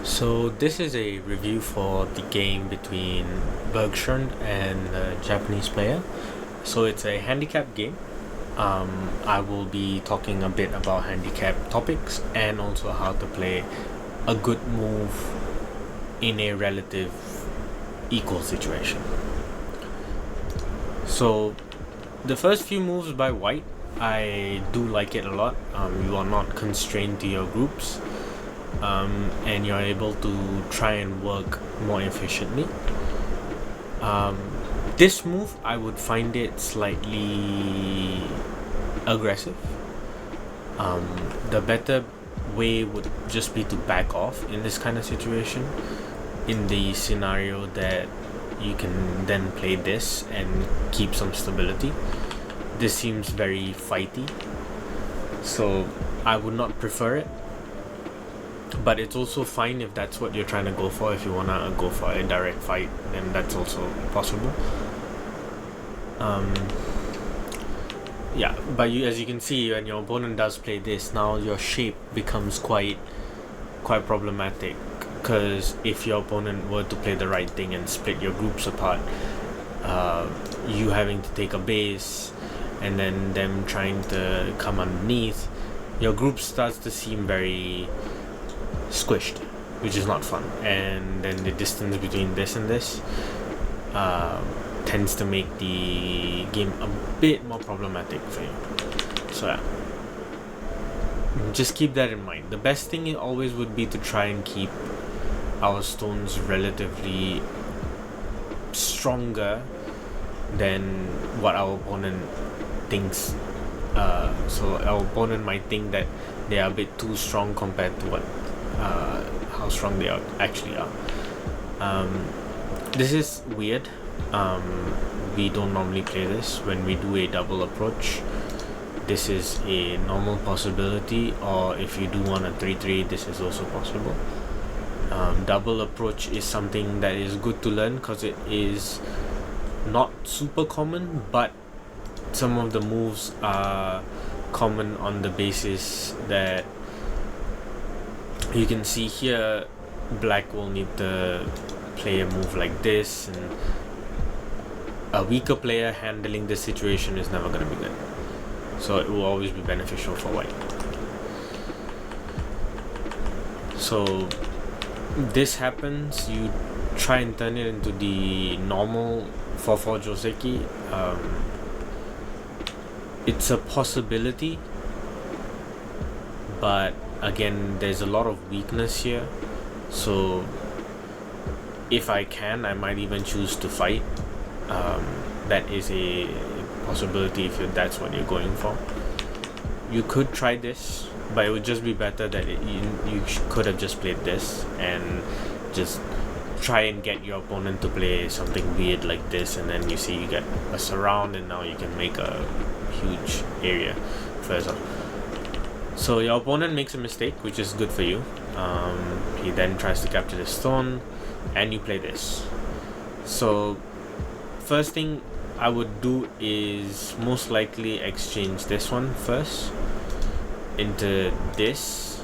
So this is a review for the game between Bergshrund and a Japanese player. So it's a handicap game. I will be talking a bit about handicap topics and also how to play a good move in a relative equal situation. So the first few moves by white, I do like it a lot. You are not constrained to your groups. And you're able to try and work more efficiently. This move, I would find it slightly aggressive. The better way would just be to back off in this kind of situation, in the scenario that you can then play this and keep some stability. This seems very fighty, so I would not prefer it. But it's also fine if that's what you're trying to go for. If you want to go for a direct fight, then that's also possible. But as you can see, when your opponent does play this, now your shape becomes quite problematic. Because if your opponent were to play the right thing and split your groups apart, you having to take a base and then them trying to come underneath, your group starts to seem very squished, which is not fun. And then the distance between this and this tends to make the game a bit more problematic for you. So just keep that in mind. The best thing always would be to try and keep our stones relatively stronger than what our opponent thinks. So our opponent might think that they are a bit too strong compared to what how strong they actually are. This is weird. We don't normally play this when we do a double approach. This is a normal possibility, or if you do want a 3-3, this is also possible. Double approach is something that is good to learn because it is not super common, but some of the moves are common on the basis that you can see here black will need to play a move like this, and a weaker player handling this situation is never going to be good. So it will always be beneficial for white. So this happens, you try and turn it into the normal 4-4 Joseki. It's a possibility, but again, there's a lot of weakness here. So if I can, I might even choose to fight. That is a possibility if that's what you're going for. You could try this, but it would just be better that you could have just played this and just try and get your opponent to play something weird like this, and then you see you get a surround, and now you can make a huge area for yourself. So your opponent makes a mistake, which is good for you. He then tries to capture the stone, and you play this. So first thing I would do is most likely exchange this one first into this,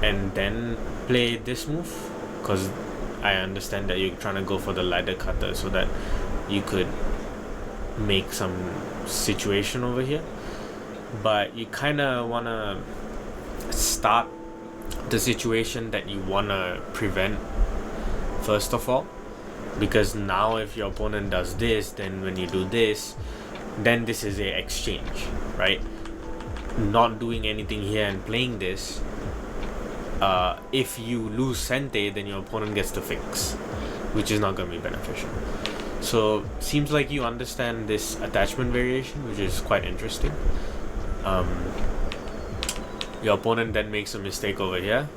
and then play this move, because I understand that you're trying to go for the ladder cutter so that you could make some situation over here. But you kind of want to start the situation that you want to prevent first of all, because now if your opponent does this, then when you do this, then this is a exchange, right? Not doing anything here and playing this, if you lose Sente, then your opponent gets to fix, which is not going to be beneficial. So seems like you understand this attachment variation, which is quite interesting. Your opponent then makes a mistake over here,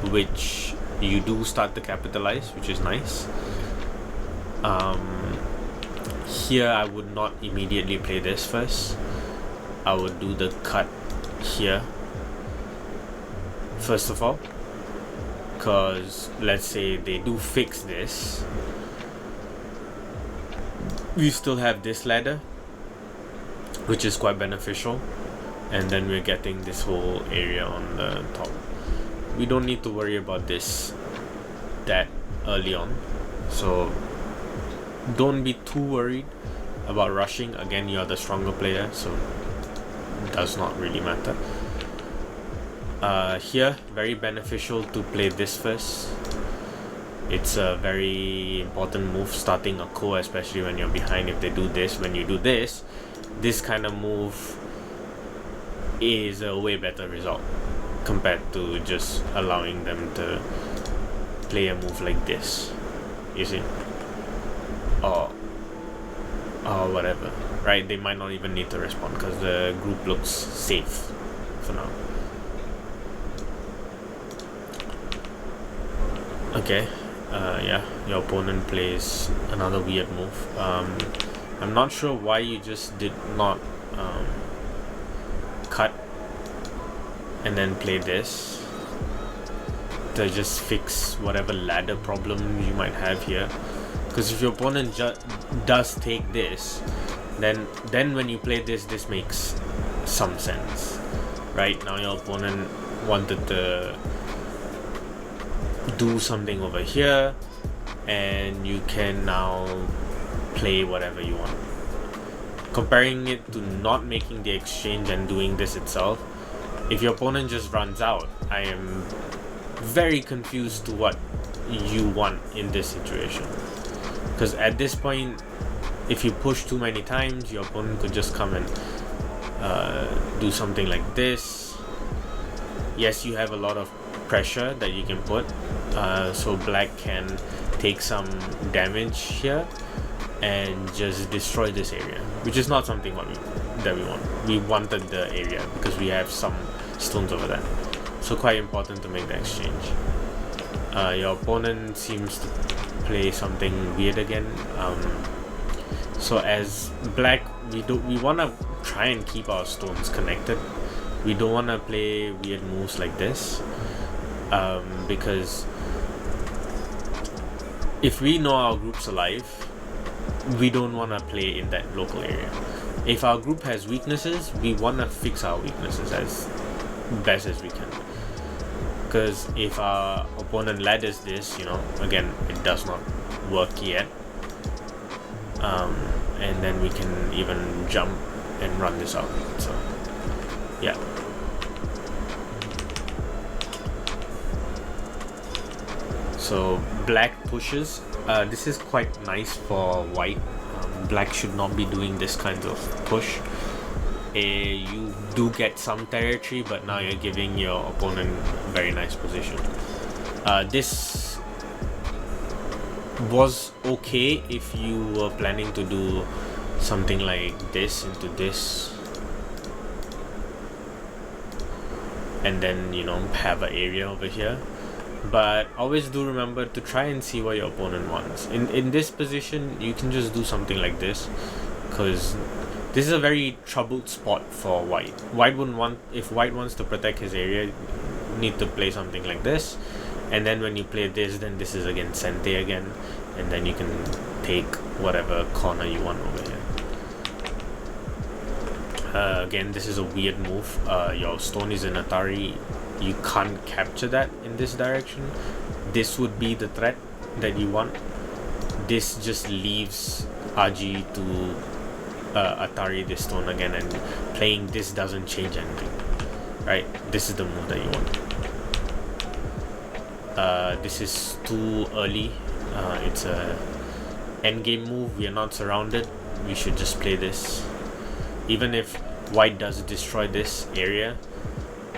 which you do start to capitalize, which is nice. Here I would not immediately play this first. I would do the cut here first of all, because let's say they do fix this, we still have this ladder, which is quite beneficial, and then we're getting this whole area on the top. We don't need to worry about this that early on, so don't be too worried about rushing. Again, you're the stronger player, so it does not really matter. Here, very beneficial to play this first. It's a very important move, starting a ko, especially when you're behind. If they do this, when you do this, this kind of move is a way better result compared to just allowing them to play a move like this, you see, or whatever, right? They might not even need to respond because the group looks safe for now. Okay, yeah, your opponent plays another weird move. I'm not sure why you just did not cut and then play this to just fix whatever ladder problem you might have here. Because if your opponent does take this, then when you play this makes some sense, right? Now your opponent wanted to do something over here, and you can now play whatever you want. Comparing it to not making the exchange and doing this itself, if your opponent just runs out, I am very confused to what you want in this situation. Because at this point, if you push too many times, your opponent could just come and do something like this. Yes, you have a lot of pressure that you can put, so black can take some damage here and just destroy this area, which is not something that we want. We wanted the area because we have some stones over there, so quite important to make the exchange. Your opponent seems to play something weird again. So as black, we want to try and keep our stones connected. We don't want to play weird moves like this, because if we know our group's alive, we don't want to play in that local area. If our group has weaknesses, we want to fix our weaknesses as best as we can. Because if our opponent ladders this, again, it does not work yet. And then we can even jump and run this out. So, yeah. So black pushes. This is quite nice for white. Black should not be doing this kind of push. You do get some territory, but now you're giving your opponent a very nice position. This was okay if you were planning to do something like this into this, and then have an area over here. But always do remember to try and see what your opponent wants. In this position, you can just do something like this, because this is a very troubled spot for white. If white wants to protect his area, need to play something like this, and then when you play this, then this is again Sente again, and then you can take whatever corner you want over here. Again, this is a weird move. Your stone is in Atari. You can't capture that in this direction. This would be the threat that you want. This just leaves Aji to Atari this stone again, and playing this doesn't change anything, right? This is the move that you want. This is too early. It's a endgame move. We are not surrounded. We should just play this. Even if white does destroy this area,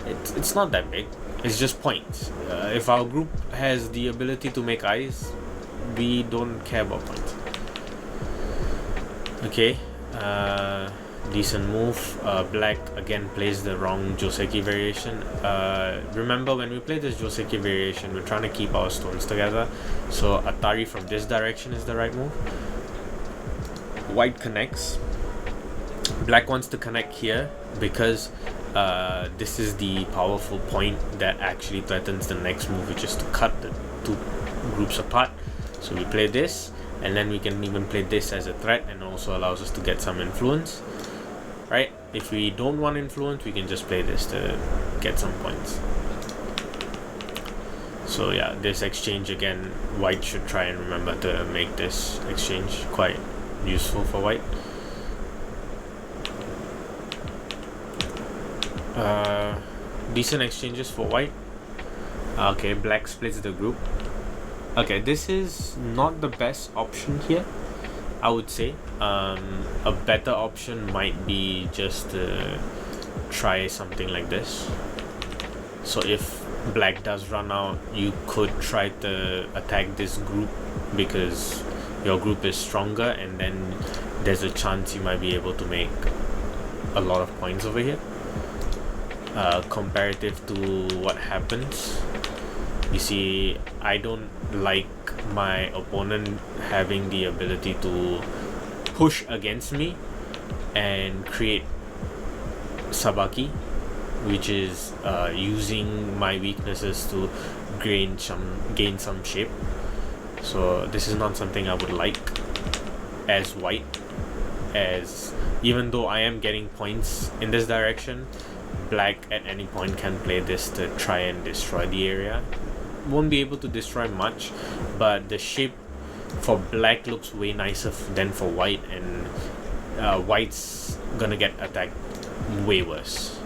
it's not that big. It's just points. If our group has the ability to make eyes, we don't care about points. Okay, decent move. Black again plays the wrong Joseki variation. Remember, when we play this Joseki variation, we're trying to keep our stones together, so Atari from this direction is the right move. White connects. Black wants to connect here because this is the powerful point that actually threatens the next move, which is to cut the two groups apart. So we play this, and then we can even play this as a threat, and also allows us to get some influence, right? If we don't want influence, we can just play this to get some points. So yeah, this exchange again, white should try and remember to make this exchange quite useful for white. Decent exchanges for white. Okay, black splits the group. Okay, this is not the best option here, I would say. A better option might be just to try something like this. So if black does run out, you could try to attack this group because your group is stronger, and then there's a chance you might be able to make a lot of points over here. Comparative to what happens, you see, I don't like my opponent having the ability to push against me and create sabaki, which is using my weaknesses to gain some shape. So this is not something I would like as white, as even though I am getting points in this direction, black at any point can play this to try and destroy the area. Won't be able to destroy much, but the shape for black looks way nicer than for white, and white's gonna get attacked way worse.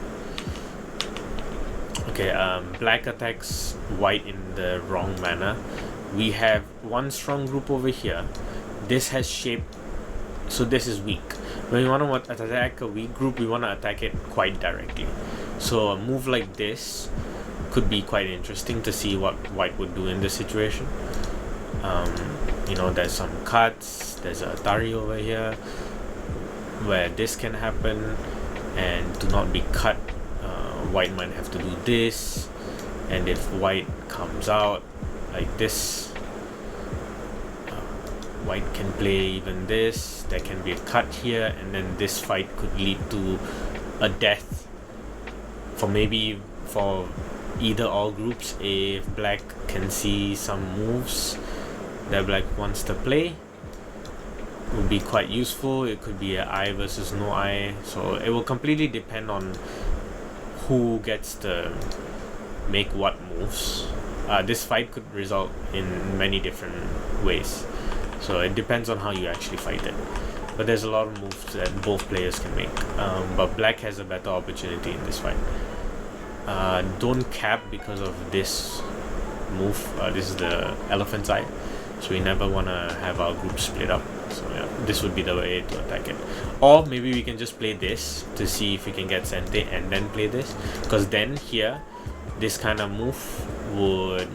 Okay, black attacks white in the wrong manner. We have one strong group over here. This has shape, so this is weak. When we want to attack a weak group, we want to attack it quite directly. So a move like this could be quite interesting to see what white would do in this situation. You know, there's some cuts, there's a Atari over here where this can happen, and to not be cut, white might have to do this, and if white comes out like this, white can play even this. There can be a cut here, and then this fight could lead to a death for either all groups if black can see some moves that black wants to play. It would be quite useful. It could be an eye versus no eye, so it will completely depend on who gets to make what moves. This fight could result in many different ways, so it depends on how you actually fight it. But there's a lot of moves that both players can make, but black has a better opportunity in this fight. Don't cap because of this move. This is the elephant's eye, so we never want to have our group split up. So yeah, this would be the way to attack it. Or maybe we can just play this to see if we can get Sente and then play this, because then here this kind of move would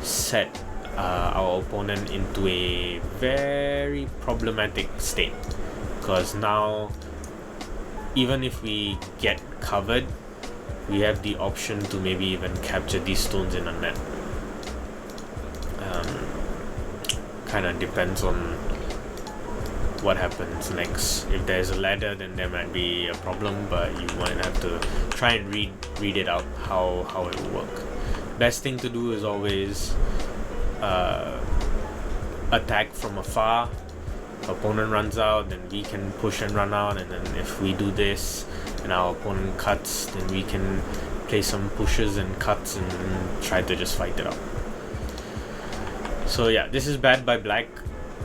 set our opponent into a very problematic state, because now even if we get covered, we have the option to maybe even capture these stones in a net. Kind of depends on what happens next. If there's a ladder, then there might be a problem, but you might have to try and read it out how it will work. Best thing to do is always attack from afar. Opponent runs out, then we can push and run out, and then if we do this and our opponent cuts, then we can play some pushes and cuts and try to just fight it out. So yeah, this is bad by black.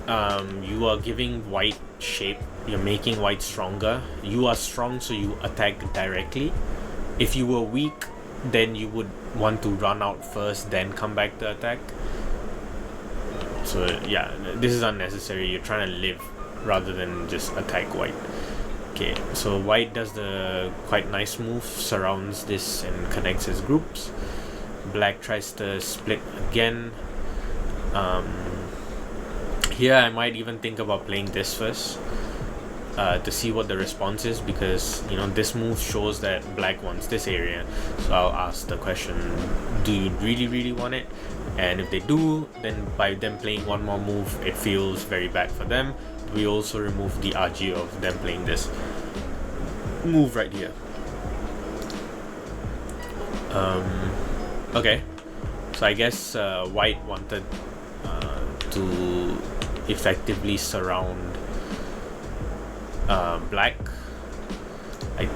You are giving white shape, you're making white stronger. You are strong, so you attack directly. If you were weak, then you would want to run out first, then come back to attack. So yeah, this is unnecessary. You're trying to live rather than just attack white. Okay, so white does the quite nice move, surrounds this and connects his groups. Black tries to split again. Here I might even think about playing this first to see what the response is, because you know this move shows that black wants this area. So I'll ask the question, do you really want it? And if they do, then by them playing one more move, it feels very bad for them. We also remove the RG of them playing this move right here. Okay, so I guess white wanted to effectively surround black. I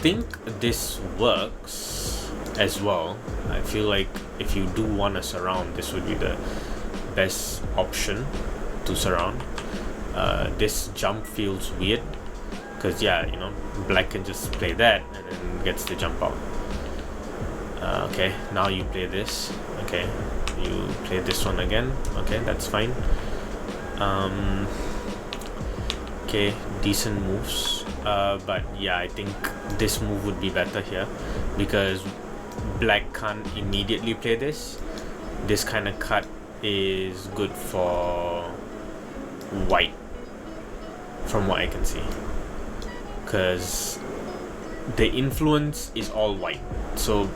think this works as well. I feel like if you do want to surround, this would be the best option to surround. This jump feels weird because yeah, you know, black can just play that and then gets the jump out. Okay, now you play this. Okay, you play this one again. Okay, that's fine. Okay, decent moves. But yeah, I think this move would be better here because black can't immediately play this. This kind of cut is good for white, from what I can see, because the influence is all white. So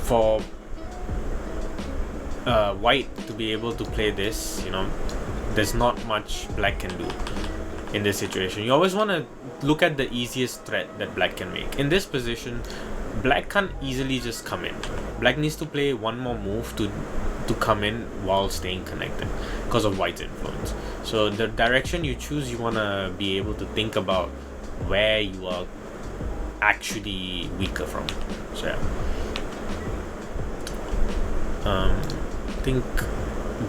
for white to be able to play this, you know, there's not much black can do in this situation. You always want to look at the easiest threat that black can make. In this position, black can't easily just come in. Black needs to play one more move to come in while staying connected because of white's influence. So the direction you choose, you want to be able to think about where you are actually weaker from. So yeah. I think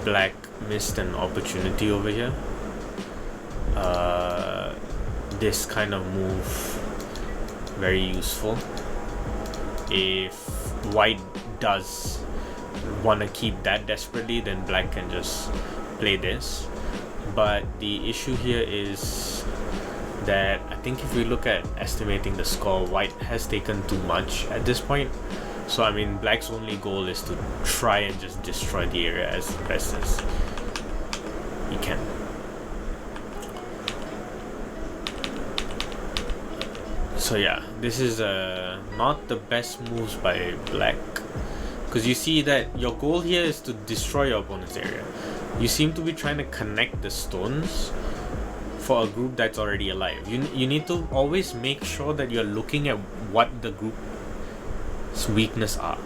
black missed an opportunity over here. This kind of move, very useful. If white does want to keep that desperately, then black can just play this. But the issue here is that I think if we look at estimating the score, white has taken too much at this point. So I mean, black's only goal is to try and just destroy the area as best as he can. So yeah, this is not the best moves by black, because you see that your goal here is to destroy your opponent's area. You seem to be trying to connect the stones for a group that's already alive. You need to always make sure that you're looking at what the group's weakness are.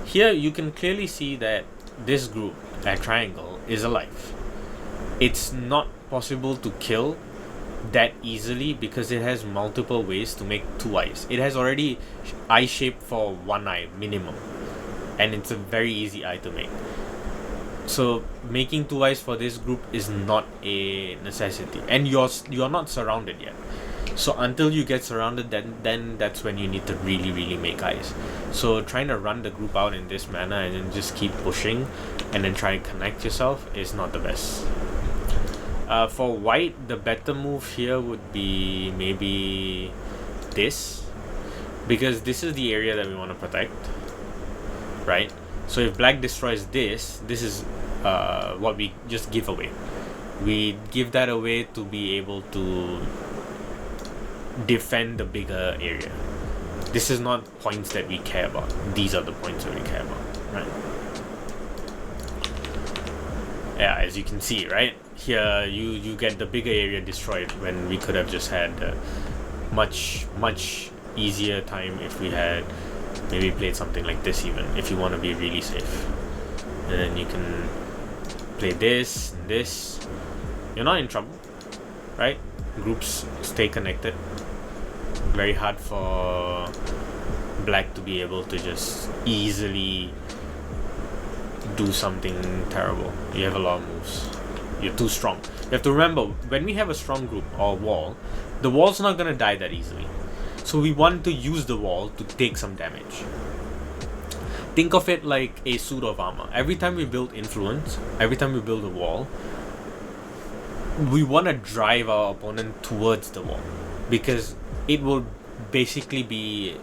Here you can clearly see that this group, that triangle, is alive. It's not possible to kill that easily because it has multiple ways to make two eyes. It has already eye shape for one eye minimum, and it's a very easy eye to make. So making two eyes for this group is not a necessity, and you're not surrounded yet. So until you get surrounded, then that's when you need to really make eyes. So trying to run the group out in this manner and then just keep pushing and then try and connect yourself is not the best. For white, the better move here would be maybe this, because this is the area that we want to protect, right? So if black destroys this is what we just give away. We give that away to be able to defend the bigger area. This is not points that we care about. These are the points that we care about, right? Yeah, as you can see, right? Here you get the bigger area destroyed when we could have just had much easier time if we had maybe played something like this, even if you want to be really safe. And then you can play this and this. You're not in trouble, right? Groups stay connected. Very hard for black to be able to just easily do something terrible. You have a lot of moves. You're too strong. You have to remember, when we have a strong group or wall, the wall's not going to die that easily. So we want to use the wall to take some damage. Think of it like a suit of armor. Every time we build influence, every time we build a wall, we want to drive our opponent towards the wall, because it will basically be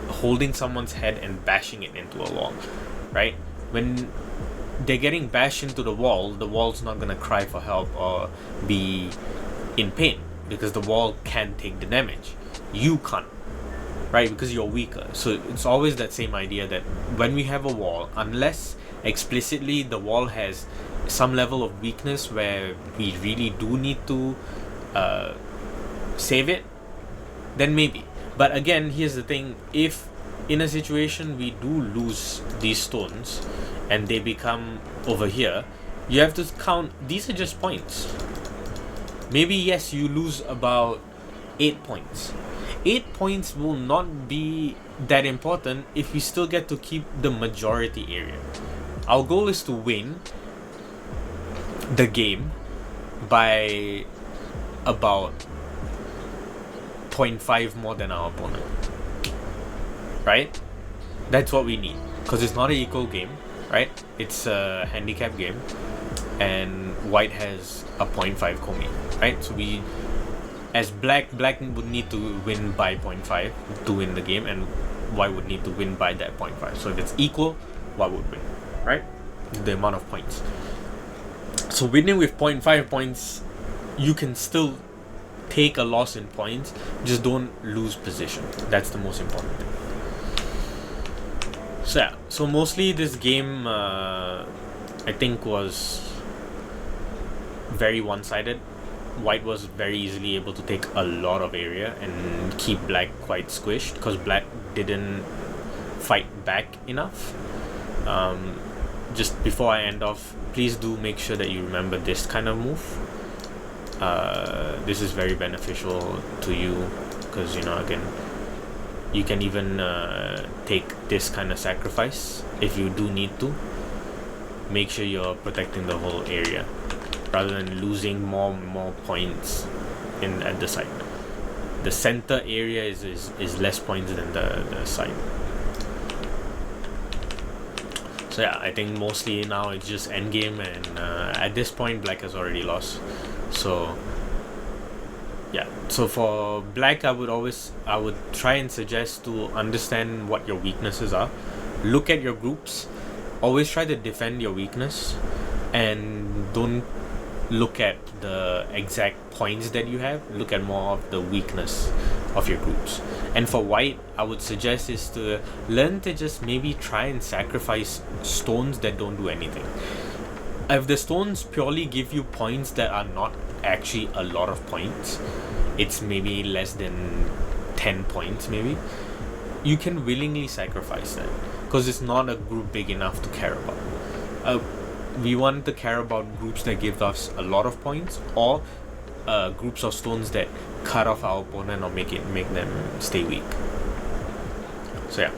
holding someone's head and bashing it into a wall, right? When they're getting bashed into the wall's not going to cry for help or be in pain, because the wall can take the damage. You can't, right? Because you're weaker. So it's always that same idea that when we have a wall, unless explicitly the wall has some level of weakness where we really do need to save it, then maybe. But again, here's the thing: if in a situation we do lose these stones and they become over here, you have to count, these are just points. Maybe yes, you lose about 8 points. 8 points will not be that important if we still get to keep the majority area. Our goal is to win the game by about 0.5 more than our opponent, right? That's what we need, because it's not an equal game, right? It's a handicap game, and white has a 0.5 komi, right? So we, as black would need to win by 0.5 to win the game, and white would need to win by that 0.5. So if it's equal, white would win, right? The amount of points. So winning with 0.5 points, you can still take a loss in points, just don't lose position. That's the most important thing. So yeah, so mostly this game I think was very one-sided. White was very easily able to take a lot of area and keep black quite squished, because black didn't fight back enough. Just before I end off, please do make sure that you remember this kind of move. This is very beneficial to you, because again, you can even take this kind of sacrifice if you do need to. Make sure you're protecting the whole area rather than losing more points at the side. The center area is less points than the side. So yeah, I think mostly now it's just endgame, and at this point black has already lost. So yeah, so for black, I would try and suggest to understand what your weaknesses are. Look at your groups. Always try to defend your weakness, and don't look at the exact points that you have. Look at more of the weakness of your groups. And for white, I would suggest is to learn to just maybe try and sacrifice stones that don't do anything. If the stones purely give you points that are not actually a lot of points, it's maybe less than 10 points maybe, you can willingly sacrifice that, because it's not a group big enough to care about. We want to care about groups that give us a lot of points, or groups of stones that cut off our opponent or make them stay weak. So yeah.